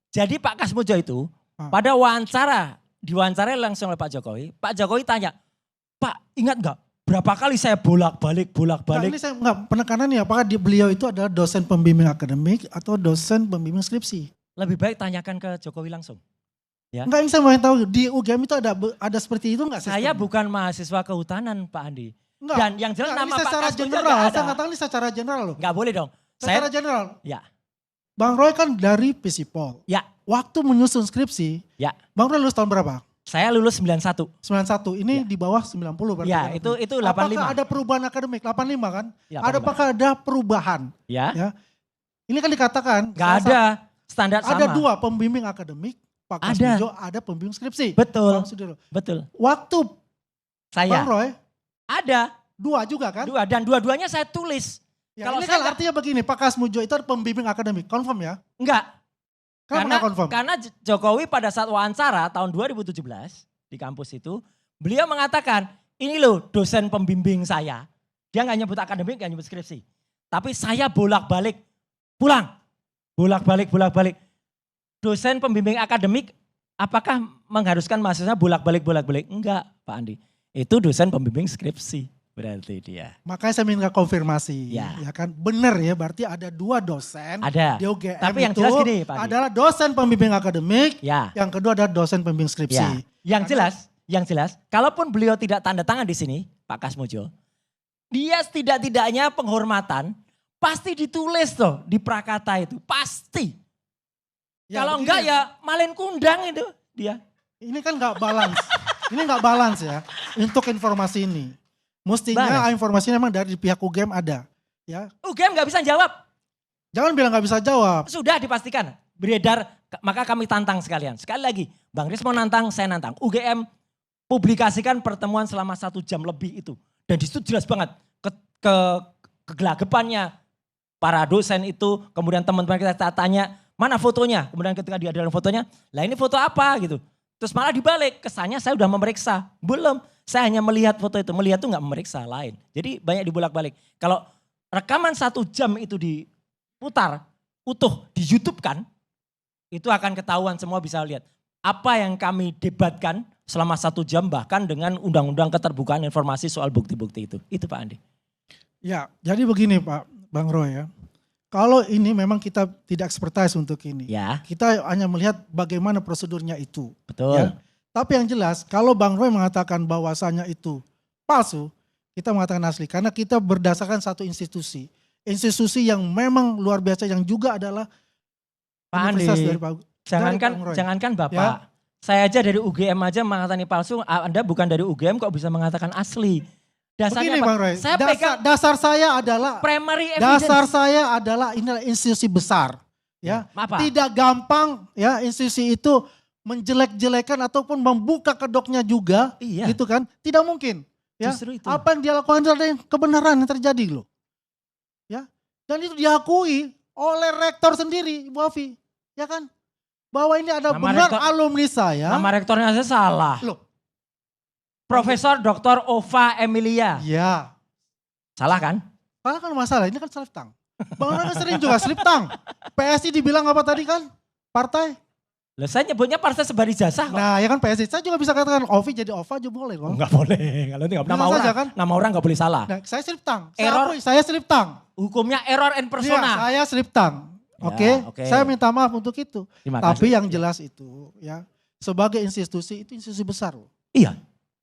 Jadi Pak Kasmujo itu Ah. pada diwawancarai langsung oleh Pak Jokowi tanya, Pak ingat nggak berapa kali saya bolak-balik. Nah, ini saya penekanannya apakah beliau itu adalah dosen pembimbing akademik atau dosen pembimbing skripsi? Lebih baik tanyakan ke Jokowi langsung. Ya. Enggak, ini saya mau tahu di UGM itu ada seperti itu enggak? Saya bukan mahasiswa kehutanan Pak Andi. Enggak. Dan yang jelas Enggak, nama ini Pak secara Kasmujo general, nggak ada. saya katakan ini secara general loh. Nggak boleh dong. Secara general. Ya. Bang Roy kan dari Visipol. Ya. Waktu menyusun skripsi, Ya. Bang Roy lulus tahun berapa? Saya lulus 91. 91, ini di bawah 90 berarti. Ya, kan? itu 85. Apakah ada perubahan akademik? 85 kan? Ya, Apakah ada perubahan? Ya. Ya. Ini kan dikatakan. Nggak ada standar sama. Ada dua pembimbing akademik, Pak Kasmujo, ada pembimbing skripsi. Betul. Bang Sudiro. Betul. Waktu Saya. Bang Roy, Ada. dua juga kan? Dua. Dan dua-duanya saya tulis. Ya, Kalau ini saya kan artinya begini, Pak Kasmujo itu pembimbing akademik, confirm ya? Enggak. Kenapa nggak confirm? Karena Jokowi pada saat wawancara tahun 2017 di kampus itu, beliau mengatakan, ini loh dosen pembimbing saya. Dia nggak nyebut akademik, nggak nyebut skripsi. Tapi saya bolak-balik pulang. Bolak-balik. Dosen pembimbing akademik, apakah mengharuskan mahasiswa bolak-balik? Enggak Pak Andi. Itu dosen pembimbing skripsi berarti dia. Makanya saya minta konfirmasi. Ya. Ya kan, benar ya, berarti ada dua dosen. Ada. Di UGM Tapi yang itu jelas gini Pak Andi. adalah dosen pembimbing akademik, Ya. yang kedua adalah dosen pembimbing skripsi. Ya. Yang jelas, kalaupun beliau tidak tanda tangan di sini, Pak Kasmujo, dia setidak-tidaknya penghormatan pasti ditulis tuh di prakata itu, pasti. Ya, Kalau begini, enggak ya malin kundang itu dia. ini kan nggak balance. Ini nggak balance ya untuk informasi ini. Mestinya informasi ini memang dari pihak UGM ada. Ya, UGM nggak bisa jawab. jangan bilang nggak bisa jawab. Sudah dipastikan beredar, maka kami tantang sekalian. Sekali lagi, Bang Rismo nantang, saya nantang. UGM publikasikan pertemuan selama 1 jam lebih itu. Dan di situ jelas banget kegelagapannya para dosen itu. Kemudian teman-teman kita tanya, mana fotonya? Kemudian ketika dia ada fotonya, lah ini foto apa gitu. Terus malah dibalik, kesannya saya udah memeriksa. Belum, saya hanya melihat foto itu. Melihat tuh gak memeriksa lain. Jadi banyak dibolak-balik. Kalau rekaman 1 jam itu diputar utuh di YouTube kan, itu akan ketahuan, semua bisa lihat. Apa yang kami debatkan selama 1 jam bahkan dengan undang-undang keterbukaan informasi soal bukti-bukti itu. Itu Pak Andi. Ya, jadi begini Pak Bang Roy ya. Kalau ini memang kita tidak expertise untuk ini. Ya. Kita hanya melihat bagaimana prosedurnya itu. Betul. Ya. Tapi yang jelas kalau Bang Roy mengatakan bahwasanya itu palsu, kita mengatakan asli. Karena kita berdasarkan satu institusi. Institusi yang memang luar biasa yang juga adalah Pak Andi, jangankan Bapak. Ya. Saya aja dari UGM aja mengatakan ini palsu, Anda bukan dari UGM kok bisa mengatakan asli. Dasarnya begini apa? Bang Roy, dasar saya adalah primary evidence. Dasar saya adalah inilah institusi besar. Ya. Apa? Tidak gampang ya institusi itu menjelek-jelekan ataupun membuka kedoknya juga. Iya. Gitu kan. Tidak mungkin. Ya. Justru itu. Apa yang dia lakukan adalah kebenaran yang terjadi loh. Ya. Dan itu diakui oleh rektor sendiri Ibu Afi. Ya kan. Bahwa ini ada benar alumni saya. Nama rektornya aja salah. Loh. Profesor Dr. Ova Emilia. Iya. Salah kan? Salah kan masalah, ini kan slip tang. Bang Roy sering juga slip tang. PSI dibilang apa tadi kan? Partai. Lah saya nyebutnya partai sebar ijazah kok. Nah ya kan PSI, saya juga bisa katakan Ovi jadi Ova juga boleh kok. Enggak boleh, kalau itu nama orang, kan? Nama orang enggak boleh salah. Nah, saya slip tang, saya slip tang. Hukumnya error and persona. Iya, saya slip tang. Oke, saya minta maaf untuk itu. Tapi yang jelas itu ya, sebagai institusi itu institusi besar loh. Iya.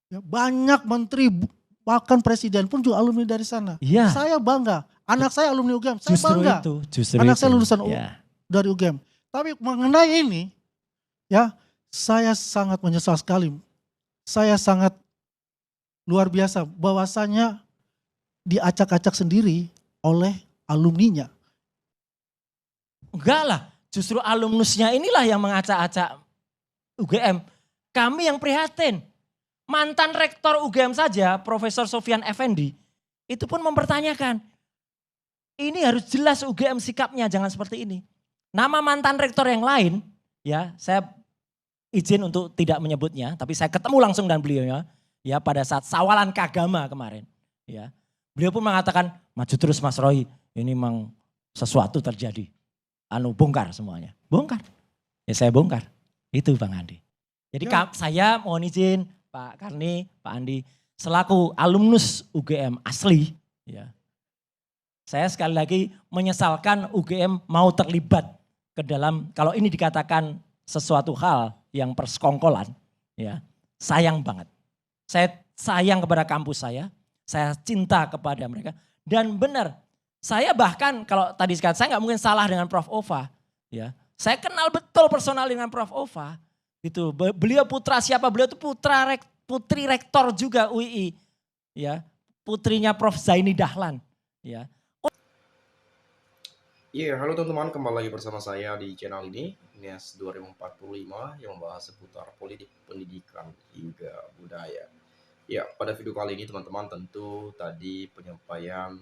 Ya, banyak menteri, bahkan presiden pun juga alumni dari sana. Iya. Saya bangga, anak saya alumni UGM, saya justru bangga. Justru anak itu. saya lulusan ya. dari UGM. Tapi mengenai ini, ya saya sangat menyesal sekali. Saya sangat luar biasa bahwasanya diacak-acak sendiri oleh alumninya. Enggak lah, justru alumnusnya inilah yang mengacak-acak UGM. Kami yang prihatin. Mantan rektor UGM saja, Profesor Sofyan Effendi, itu pun mempertanyakan. Ini harus jelas UGM sikapnya, jangan seperti ini. Nama mantan rektor yang lain, ya saya izin untuk tidak menyebutnya, tapi saya ketemu langsung dengan beliaunya, ya pada saat Sawalan Kagama kemarin. Ya, beliau pun mengatakan, maju terus Mas Roy, ini memang sesuatu terjadi. Bongkar semuanya, bongkar. Ya saya bongkar. Itu Bang Andi. Jadi Ya. saya mohon izin Pak Karni, Pak Andi, selaku alumnus UGM asli, ya, saya sekali lagi menyesalkan UGM mau terlibat ke dalam, kalau ini dikatakan sesuatu hal yang persekongkolan, ya, sayang banget. Saya sayang kepada kampus saya cinta kepada mereka. Dan benar, saya bahkan kalau tadi sekali, saya nggak mungkin salah dengan Prof. Ova. Ya, saya kenal betul personal dengan Prof. Ova. Gitu. Beliau putra siapa? Beliau itu putri rektor juga UI. Ya, putrinya Prof. Zaini Dahlan. Ya. Iya, halo teman-teman, kembali lagi bersama saya di channel ini, NES 2045 yang membahas seputar politik, pendidikan, hingga budaya. Ya, pada video kali ini teman-teman tentu tadi penyampaian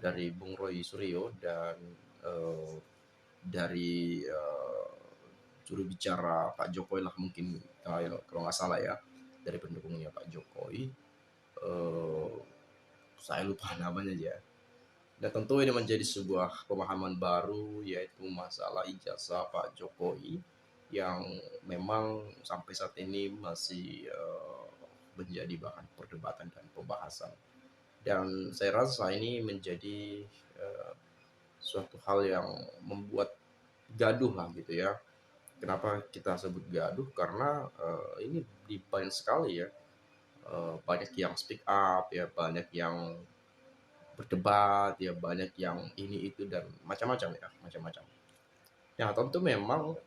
dari Bung Roy Suryo dan eh, dari juru bicara Pak Jokowi lah mungkin kalau nggak salah ya, dari pendukungnya Pak Jokowi. Eh, saya lupa namanya aja. Dan tentu ini menjadi sebuah pemahaman baru, yaitu masalah ijazah Pak Jokowi yang memang sampai saat ini masih menjadi bahan perdebatan dan pembahasan. Dan saya rasa ini menjadi suatu hal yang membuat gaduh lah gitu ya. Kenapa kita sebut gaduh? Karena ini banyak sekali ya, banyak yang speak up ya, banyak yang berdebat ya, banyak yang ini itu dan macam-macam ya, macam-macam. Ya tentu memang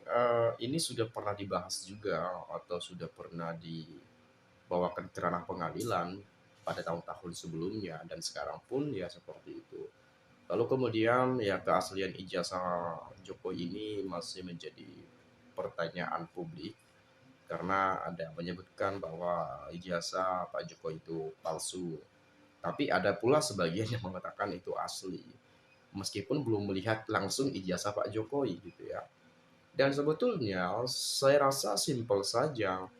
ini sudah pernah dibahas juga atau sudah pernah dibawakan ke ranah pengadilan pada tahun-tahun sebelumnya dan sekarang pun ya seperti itu. Lalu kemudian ya keaslian ijazah Jokowi ini masih menjadi pertanyaan publik karena ada yang menyebutkan bahwa ijazah Pak Jokowi itu palsu. Tapi ada pula sebagian yang mengatakan itu asli. Meskipun belum melihat langsung ijazah Pak Jokowi gitu ya. Dan sebetulnya saya rasa simpel saja.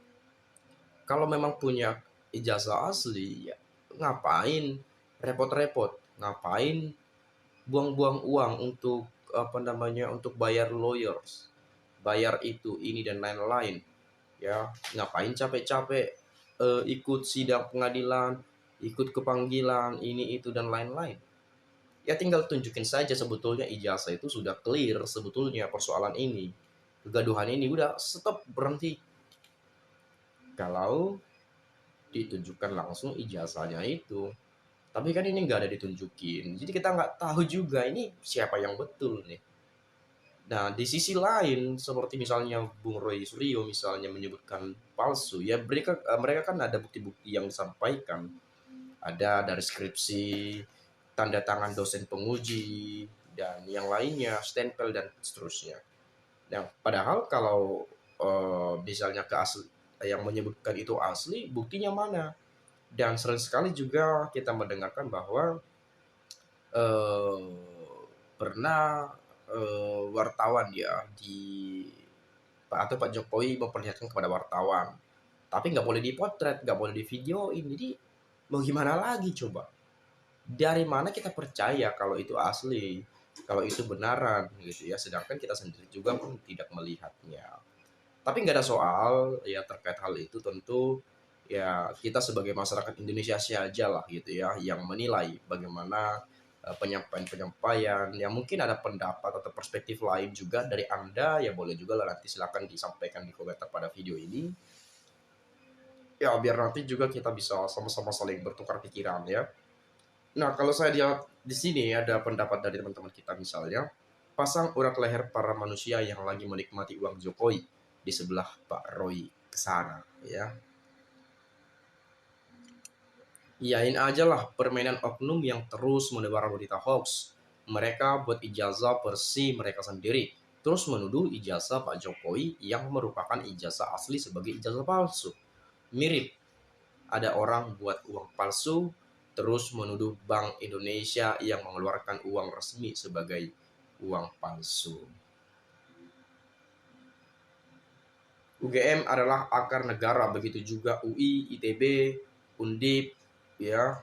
Kalau memang punya ijazah asli, ya ngapain repot-repot? Ngapain buang-buang uang untuk apa namanya untuk bayar lawyers, bayar itu, ini dan lain-lain. Ya, ngapain capek-capek ikut sidang pengadilan, ikut kepanggilan, ini itu dan lain-lain. Ya tinggal tunjukin saja sebetulnya ijazah itu sudah clear sebetulnya persoalan ini. Kegaduhan ini udah stop, berhenti. Kalau ditunjukkan langsung ijazahnya itu. Tapi kan ini nggak ada ditunjukin. Jadi kita nggak tahu juga ini siapa yang betul nih. Nah, di sisi lain seperti misalnya Bung Roy Suryo misalnya menyebutkan palsu, ya mereka kan ada bukti-bukti yang disampaikan. Ada dari skripsi, tanda tangan dosen penguji, dan yang lainnya, stempel dan seterusnya. Nah, padahal kalau misalnya yang menyebutkan itu asli, buktinya mana? Dan sering sekali juga kita mendengarkan bahwa eh, pernah wartawan ya atau Pak Jokowi memperlihatkan kepada wartawan, tapi nggak boleh dipotret, nggak boleh divideoin. Jadi mau gimana lagi coba? Dari mana kita percaya kalau itu asli, kalau itu benaran gitu ya? Sedangkan kita sendiri juga pun tidak melihatnya. Tapi nggak ada soal ya terkait hal itu, tentu ya kita sebagai masyarakat Indonesia saja lah gitu ya yang menilai bagaimana penyampaian-penyampaian yang mungkin ada pendapat atau perspektif lain juga dari Anda ya, boleh juga lah nanti silakan disampaikan di komentar pada video ini ya, biar nanti juga kita bisa sama-sama saling bertukar pikiran ya. Nah, kalau saya lihat di sini ada pendapat dari teman-teman kita misalnya, pasang urat leher para manusia yang lagi menikmati uang Jokowi di sebelah Pak Roy ke sana ya. Iyain aja lah permainan oknum yang terus menebar berita hoax. Mereka buat ijazah versi mereka sendiri, terus menuduh ijazah Pak Jokowi yang merupakan ijazah asli sebagai ijazah palsu. Mirip, ada orang buat uang palsu, terus menuduh Bank Indonesia yang mengeluarkan uang resmi sebagai uang palsu. UGM adalah akar negara, begitu juga UI, ITB, Undip, ya,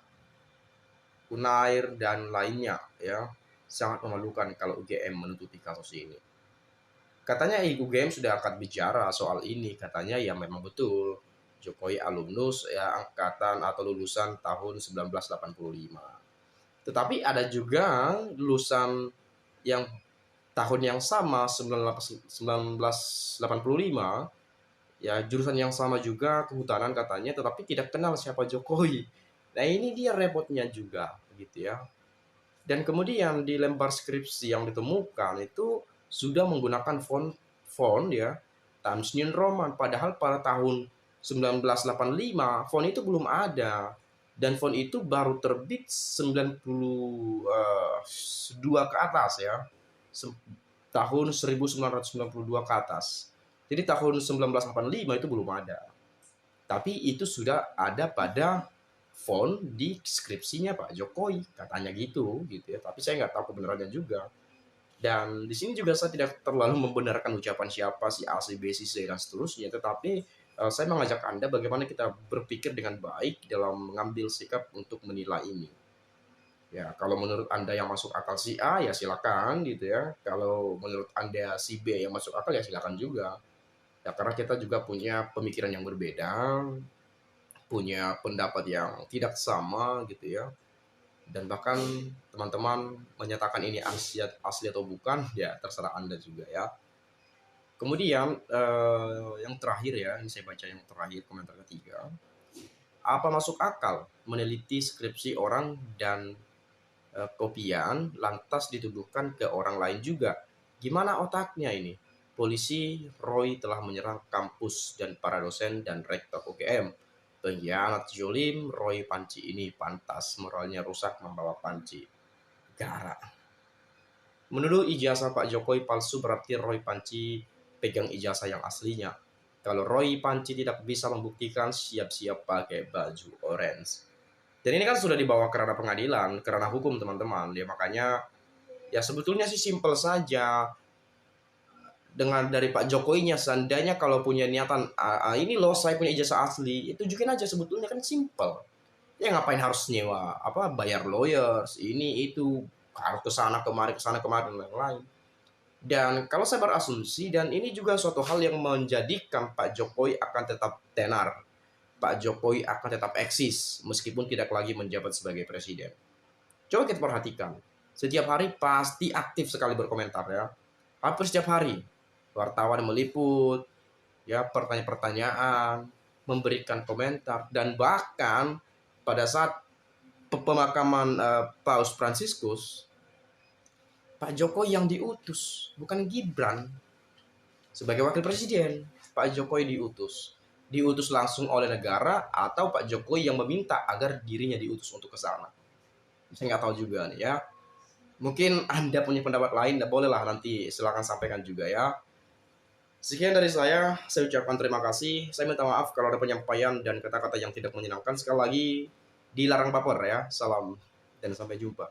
Unair dan lainnya ya. Sangat memalukan kalau UGM menutupi kasus ini. Katanya UGM sudah angkat bicara soal ini, katanya ya memang betul. Jokowi alumnus ya angkatan atau lulusan tahun 1985. Tetapi ada juga lulusan yang tahun yang sama 1985 ya jurusan yang sama juga kehutanan katanya tetapi tidak kenal siapa Jokowi. Nah, ini dia repotnya juga gitu ya. Dan kemudian di lembar skripsi yang ditemukan itu sudah menggunakan font ya Times New Roman padahal pada tahun 1985 font itu belum ada dan font itu baru terbit 92 ke atas ya. Tahun 1992 ke atas. Jadi tahun 1985 itu belum ada. Tapi itu sudah ada pada font di skripsinya Pak Jokowi, katanya gitu ya. Tapi saya nggak tahu kebenarannya juga. Dan di sini juga saya tidak terlalu membenarkan ucapan siapa si A, si B, si C dan seterusnya. Tetapi saya mengajak Anda bagaimana kita berpikir dengan baik dalam mengambil sikap untuk menilai ini. Ya, kalau menurut Anda yang masuk akal si A, ya silakan gitu ya. Kalau menurut Anda si B yang masuk akal, ya silakan juga. Ya, karena kita juga punya pemikiran yang berbeda, punya pendapat yang tidak sama gitu ya. Dan bahkan teman-teman menyatakan ini asli atau bukan, ya terserah Anda juga ya. Kemudian yang terakhir ya, ini saya baca yang terakhir komentar ketiga. Apa masuk akal meneliti skripsi orang dan kopian lantas dituduhkan ke orang lain juga? Gimana otaknya ini? Polisi Roy telah menyerang kampus dan para dosen dan rektor UGM. Pengkhianat jolim Roy Panci ini pantas moralnya rusak membawa panci. Gara. Menuduh ijazah Pak Jokowi palsu berarti Roy Panci pegang ijazah yang aslinya. Kalau Roy Panci tidak bisa membuktikan, siap-siap pakai baju orange. Dan ini kan sudah dibawa ke ranah pengadilan, ke ranah hukum teman-teman. Ya makanya ya sebetulnya sih simpel saja. Dengan dari Pak Jokowinya seandainya kalau punya niatan ini loh saya punya ijazah asli, itu tunjukin aja sebetulnya kan simpel. Ya ngapain harus nyewa bayar lawyers, ini itu harus ke sana kemari dan lain-lain. Dan kalau saya berasumsi dan ini juga suatu hal yang menjadikan Pak Jokowi akan tetap tenar. Pak Jokowi akan tetap eksis meskipun tidak lagi menjabat sebagai presiden. Coba kita perhatikan. Setiap hari pasti aktif sekali berkomentar ya. Hampir setiap hari. Wartawan meliput, ya pertanyaan-pertanyaan, memberikan komentar dan bahkan pada saat pemakaman Paus Fransiskus, Pak Jokowi yang diutus, bukan Gibran. Sebagai wakil presiden, Pak Jokowi diutus. Diutus langsung oleh negara atau Pak Jokowi yang meminta agar dirinya diutus untuk ke sana. Saya nggak tahu juga nih ya. Mungkin Anda punya pendapat lain, bolehlah nanti silakan sampaikan juga ya. Sekian dari saya ucapkan terima kasih. Saya minta maaf kalau ada penyampaian dan kata-kata yang tidak menyenangkan. Sekali lagi, dilarang baper ya. Salam dan sampai jumpa.